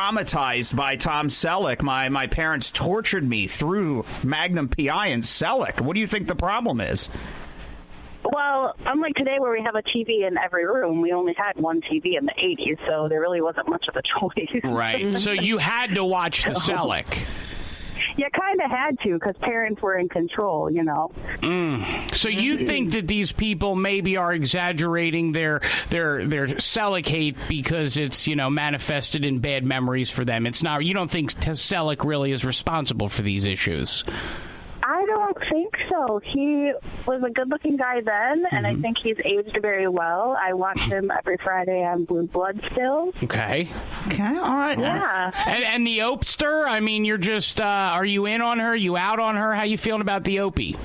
Traumatized by Tom Selleck. My parents tortured me through Magnum PI and Selleck. What do you think the problem is? Well, unlike today where we have a TV in every room, we only had one TV in the 80s, so there really wasn't much of a choice. Right. So you had to watch the Selleck. You kind of had to because parents were in control, you know. So you think that these people maybe are exaggerating their Selleck hate because it's, you know, manifested in bad memories for them. It's not. You don't think Selleck really is responsible for these issues? I don't think so. He was a good-looking guy then, and I think he's aged very well. I watch him every Friday on Blue Blood still. Okay, all right. Yeah. And the Opster, I mean, you're just, are you in on her? You out on her? How you feeling about the Opie?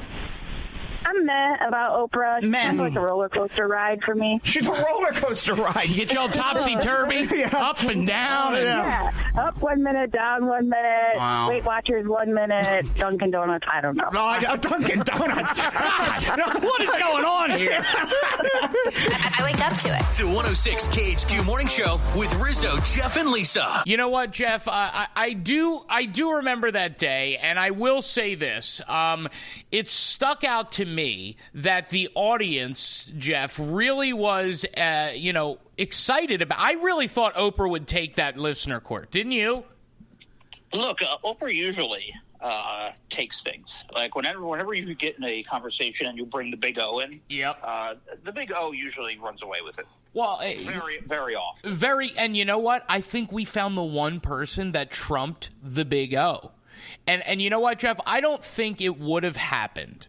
I'm meh about Oprah. She's like a roller coaster ride for me. She's a roller coaster ride. You get you all topsy-turvy, up and down. Yeah. Up 1 minute, down 1 minute. Wow. Weight Watchers 1 minute. Dunkin' Donuts, I don't know. No, Dunkin' Donuts. What is going on here? I wake up to it. The 106 KHQ Morning Show with Rizzo, Jeff, and Lisa. You know what, Jeff? I do remember that day, and I will say this. It stuck out to me that the audience, Jeff, really was, excited about. I really thought Oprah would take that listener court, didn't you? Look, Oprah usually takes things. Like whenever you get in a conversation and you bring the big O in, the big O usually runs away with it. Well, very, very often. And you know what? I think we found the one person that trumped the big O. And you know what, Jeff? I don't think it would have happened.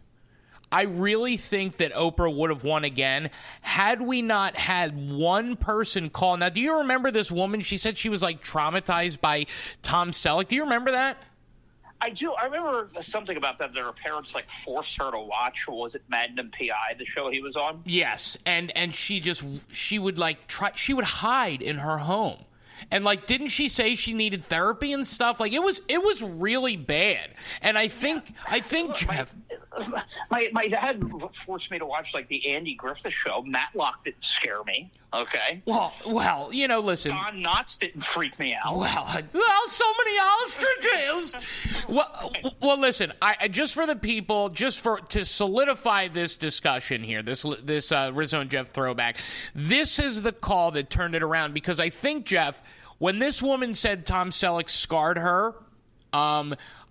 I really think that Oprah would have won again had we not had one person call. Now, do you remember this woman? She said she was, like, traumatized by Tom Selleck. Do you remember that? I do. I remember something about that her parents, like, forced her to watch. Was it Magnum PI, the show he was on? Yes, and she would, like, she would hide in her home. And, like, didn't she say she needed therapy and stuff? Like, it was really bad. And I think Jeff... My dad forced me to watch, like, the Andy Griffith show. Matlock didn't scare me, okay? Well, you know, listen... Don Knotts didn't freak me out. Well, so many ostriches! well, listen, I just for the people, to solidify this discussion here, this Rizzo and Jeff throwback, this is the call that turned it around. Because I think, Jeff, when this woman said Tom Selleck scarred her,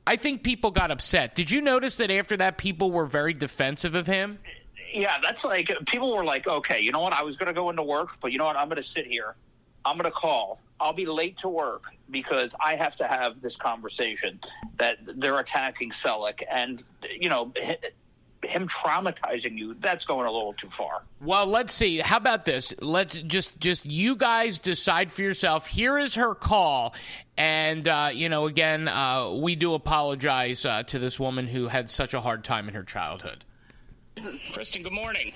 I think people got upset. Did you notice that after that, people were very defensive of him? Yeah, that's like, people were like, okay, you know what? I was going to go into work, but you know what? I'm going to sit here. I'm going to call. I'll be late to work because I have to have this conversation that they're attacking Selleck. And, you know, him traumatizing you, that's going a little too far. Well, let's see. How about this? Let's just you guys decide for yourself. Here is her call. And, again, we do apologize to this woman who had such a hard time in her childhood. Kristen, good morning.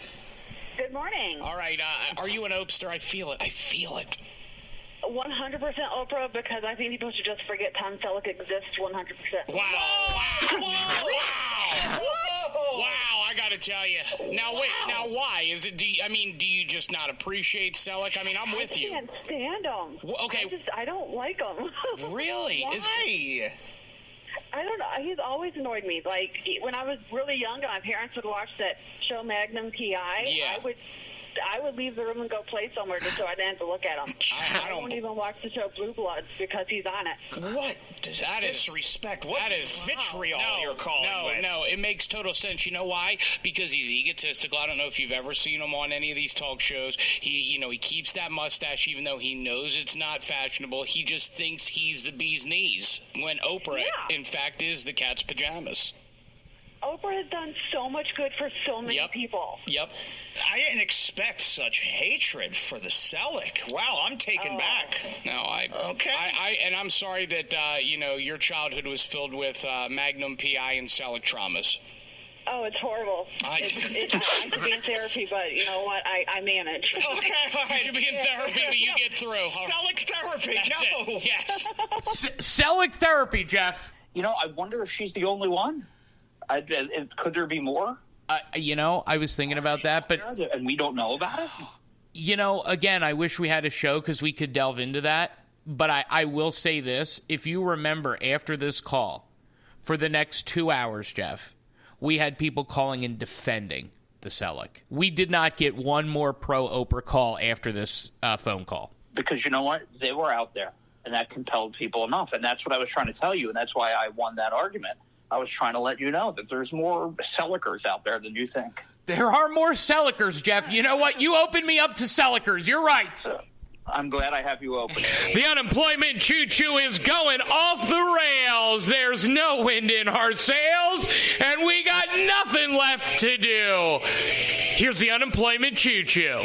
Good morning. All right. Are you an Opster? I feel it. 100% Oprah, because I think people should just forget Tom Selleck exists 100%. Wow. Wow, I got to tell you. Now, wait. Now, why? Is it? Do you just not appreciate Selleck? I mean, I'm with you. I can't stand him. Okay. I don't like him. Really? Why? I don't know. He's always annoyed me. Like, when I was really young and my parents would watch that show Magnum PI, I would leave the room and go play somewhere just so I didn't have to look at him. I don't even watch the show Blue Bloods because he's on it. What? That is disrespect. What that is vitriol you're calling with? No, it makes total sense. You know why? Because he's egotistical. I don't know if you've ever seen him on any of these talk shows. He keeps that mustache even though he knows it's not fashionable. He just thinks he's the bee's knees when Oprah, in fact, is the cat's pajamas. Oprah has done so much good for so many people. Yep. I didn't expect such hatred for the Selleck. Wow, I'm taken back. No, and I'm sorry that your childhood was filled with Magnum PI and Selleck traumas. Oh, it's horrible. I should be in therapy, but you know what? I manage. Okay, all right. You should be in therapy, but you get through. Selleck therapy. That's no. It. Yes. Selleck therapy, Jeff. You know, I wonder if she's the only one. Could there be more? I was thinking about that, but... And we don't know about it? Again, I wish we had a show because we could delve into that. But I will say this. If you remember, after this call, for the next 2 hours, Jeff, we had people calling and defending the Selleck. We did not get one more pro-Oprah call after this phone call. Because you know what? They were out there, and that compelled people enough. And that's what I was trying to tell you, and that's why I won that argument. I was trying to let you know that there's more Selleckers out there than you think. There are more Selleckers, Jeff. You know what? You opened me up to Selleckers. You're right. I'm glad I have you open. The unemployment choo-choo is going off the rails. There's no wind in our sails, and we got nothing left to do. Here's the unemployment choo-choo.